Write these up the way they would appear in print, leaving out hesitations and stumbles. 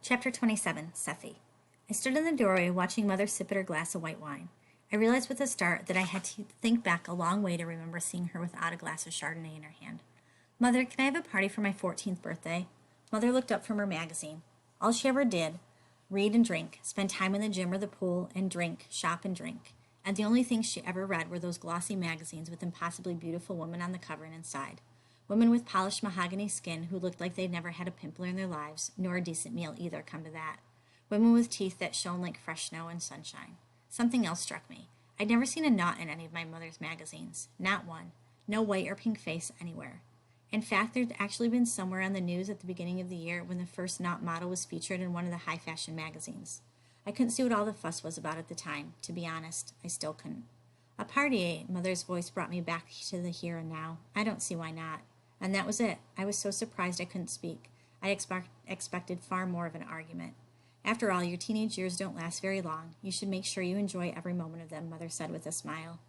Chapter 27, Sefi. I stood in the doorway watching Mother sip at her glass of white wine. I realized with a start that I had to think back a long way to remember seeing her without a glass of Chardonnay in her hand. Mother, can I have a party for my 14th birthday? Mother looked up from her magazine. All she ever did, read and drink, spend time in the gym or the pool, and drink, shop and drink. And the only things she ever read were those glossy magazines with impossibly beautiful women on the cover and inside. Women with polished mahogany skin who looked like they'd never had a pimple in their lives, nor a decent meal either, come to that. Women with teeth that shone like fresh snow and sunshine. Something else struck me. I'd never seen a knot in any of my mother's magazines. Not one. No white or pink face anywhere. In fact, there'd actually been somewhere on the news at the beginning of the year when the first knot model was featured in one of the high-fashion magazines. I couldn't see what all the fuss was about at the time. To be honest, I still couldn't. A party, eh? Mother's voice brought me back to the here and now. I don't see why not. And that was it. I was so surprised I couldn't speak. I expected far more of an argument. After all, your teenage years don't last very long. You should make sure you enjoy every moment of them, Mother said with a smile.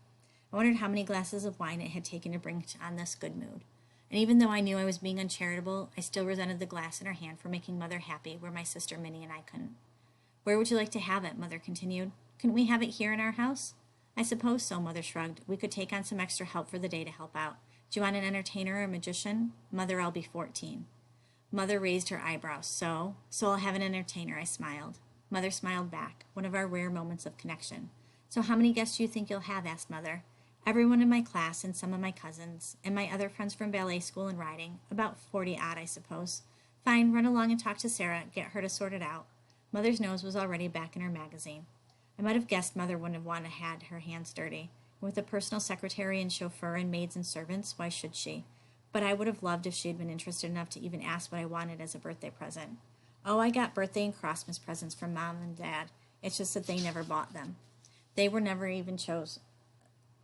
I wondered how many glasses of wine it had taken to bring on this good mood. And even though I knew I was being uncharitable, I still resented the glass in her hand for making Mother happy where my sister Minnie and I couldn't. Where would you like to have it? Mother continued. Couldn't we have it here in our house? I suppose so, Mother shrugged. We could take on some extra help for the day to help out. Do you want an entertainer or a magician? Mother, I'll be 14. Mother raised her eyebrows. So I'll have an entertainer, I smiled. Mother smiled back, one of our rare moments of connection. So how many guests do you think you'll have? Asked Mother. Everyone in my class and some of my cousins, and my other friends from ballet school and riding. About 40 odd, I suppose. Fine, run along and talk to Sarah, get her to sort it out. Mother's nose was already back in her magazine. I might have guessed Mother wouldn't have wanted to have her hands dirty. With a personal secretary and chauffeur and maids and servants, why should she? But I would have loved if she had been interested enough to even ask what I wanted as a birthday present. Oh, I got birthday and Christmas presents from Mom and Dad. It's just that they never bought them. They never even chose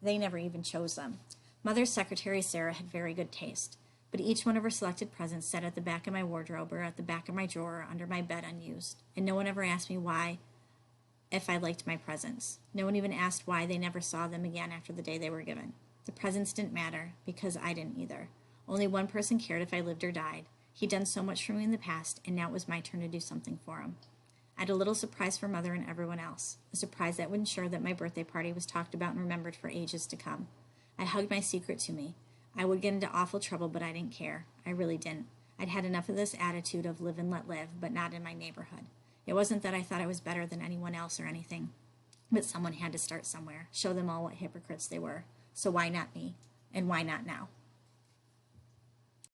them. Mother's secretary, Sarah, had very good taste, but each one of her selected presents sat at the back of my wardrobe or at the back of my drawer or under my bed unused, and no one ever asked me why if I liked my presents. No one even asked why they never saw them again after the day they were given. The presents didn't matter, because I didn't either. Only one person cared if I lived or died. He'd done so much for me in the past, and now it was my turn to do something for him. I had a little surprise for Mother and everyone else, a surprise that would ensure that my birthday party was talked about and remembered for ages to come. I hugged my secret to me. I would get into awful trouble, but I didn't care. I really didn't. I'd had enough of this attitude of live and let live, but not in my neighborhood. It wasn't that I thought I was better than anyone else or anything, but someone had to start somewhere, show them all what hypocrites they were. So why not me? And why not now?